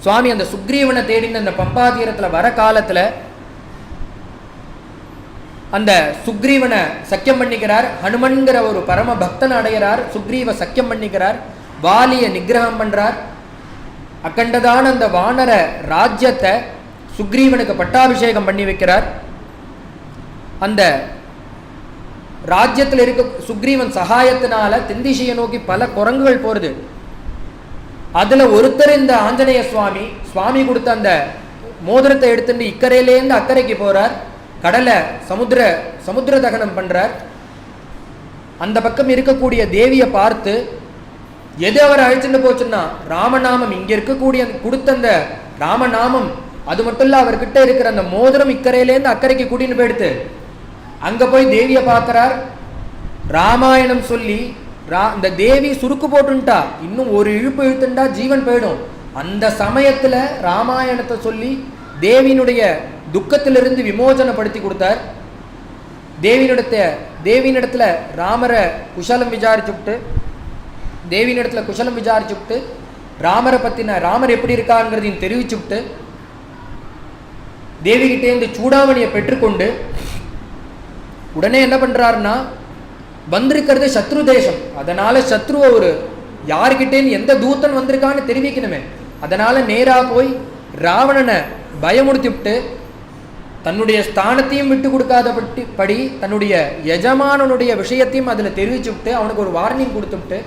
சுவாமி அந்த சுக்ரீவனை தேடின அந்த பம்பாதீரத்தில் வர காலத்தில் அந்த சுக்ரீவனை சக்கியம் பண்ணிக்கிறார். ஹனுமன்கிற ஒரு பரம பக்தன் அடைகிறார். சுக்ரீவ சக்கியம் பண்ணிக்கிறார். வாலியை நிகிரகம் பண்றார். அக்கண்டதான அந்த வானர ராஜ்யத்தை சுக்ரீவனுக்கு பட்டாபிஷேகம் பண்ணி வைக்கிறார். அந்த ராஜ்யத்தில் இருக்க சுக்ரீவன் சகாயத்தினால தென்திசையை நோக்கி பல குரங்குகள் போறது. அதுல ஒருத்தர் இந்த ஆஞ்சநேய சுவாமி சுவாமி கொடுத்த அந்த மோதிரத்தை எடுத்துட்டு இக்கரையிலேருந்து அக்கறைக்கு போறார். கடலை சமுத்திர தகனம் பண்றார். அந்த பக்கம் இருக்கக்கூடிய தேவியை பார்த்து எது அவர் அழைச்சுட்டு போச்சுன்னா ராமநாமம், இங்க இருக்கக்கூடிய கொடுத்த அந்த ராமநாமம், அது மட்டும் இல்ல அவர்கிட்ட இருக்கிற அந்த மோதிரம் இக்கரையிலேருந்து அக்கறைக்கு கூட்டின்னு போயிடுத்து. அங்க போய் தேவியை பார்க்கிறார். ராமாயணம் சொல்லி இந்த தேவி சுருக்கு போட்டுட்டா, இன்னும் ஒரு இழுப்பு இழுத்துண்டா ஜீவன் போயிடும். அந்த சமயத்துல ராமாயணத்தை சொல்லி தேவியினுடைய துக்கத்திலிருந்து விமோசனப்படுத்தி கொடுத்தார். தேவியினிடத்துல ராமரை குஷலம் விசாரிச்சுட்டு ராமரை பத்தின ராமர் எப்படி இருக்காருங்கிறதையும் தெரிவிச்சுட்டு தேவிகிட்டேந்து சூடாமணியை பெற்றுக்கொண்டு உடனே என்ன பண்றாருன்னா, வந்திருக்கிறது சத்ரு தேசம், அதனால சத்ருவை ஒரு யாருக்கிட்டேன்னு எந்த தூத்தன் வந்திருக்கான்னு தெரிவிக்கணுமே, அதனால நேரா போய் ராவணனை பயமுடுத்திவிட்டு தன்னுடைய ஸ்தானத்தையும் விட்டு கொடுக்காதபடி தன்னுடைய எஜமானனுடைய விஷயத்தையும் அதில் தெரிவிச்சுவிட்டு அவனுக்கு ஒரு வார்னிங் கொடுத்துவிட்டு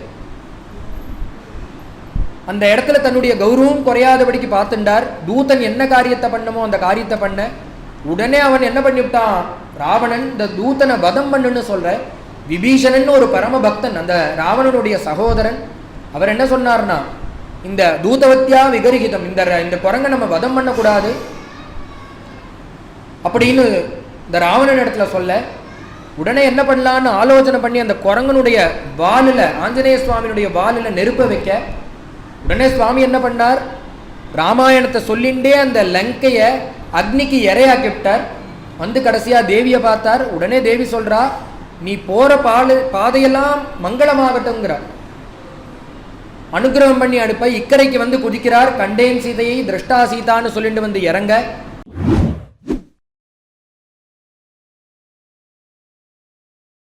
அந்த இடத்துல தன்னுடைய கௌரவம் குறையாதபடிக்கு பார்த்துட்டார். தூதன் என்ன காரியத்தை பண்ணமோ அந்த காரியத்தை பண்ண உடனே அவன் என்ன பண்ணிவிட்டான், ராவணன் இந்த தூதனை வதம் பண்ணுன்னு சொல்ற. விபீஷணன் ஒரு பரம பக்தன், அந்த ராவணனுடைய சகோதரன். அவர் என்ன சொன்னார்னா, இந்த தூதவத்தியா விகரிகிதம், இந்த குரங்கை நம்ம வதம் பண்ணக்கூடாது அப்படின்னு இந்த ராவணன் இடத்துல சொல்ல, உடனே என்ன பண்ணலான்னு ஆலோசனை பண்ணி அந்த குரங்கனுடைய வாலில், ஆஞ்சநேய சுவாமியினுடைய வாலில் நெருப்ப வைக்க, உடனே சுவாமி என்ன பண்ணார், ராமாயணத்தை சொல்லிண்டே அந்த லங்கையை அக்னிக்கு இரையாக்கி விட்டார். வந்து கடைசியா தேவியை பார்த்தார். உடனே தேவி சொல்றா, நீ போற பாதையெல்லாம் மங்களமாகட்டும்ங்கிறார். அனுகிரகம் பண்ணி அனுப்ப இக்கரைக்கு வந்து குதிக்கிறார். கண்டேன் சீதையை திரஷ்டா சீதான்னு சொல்லிட்டு வந்து இறங்க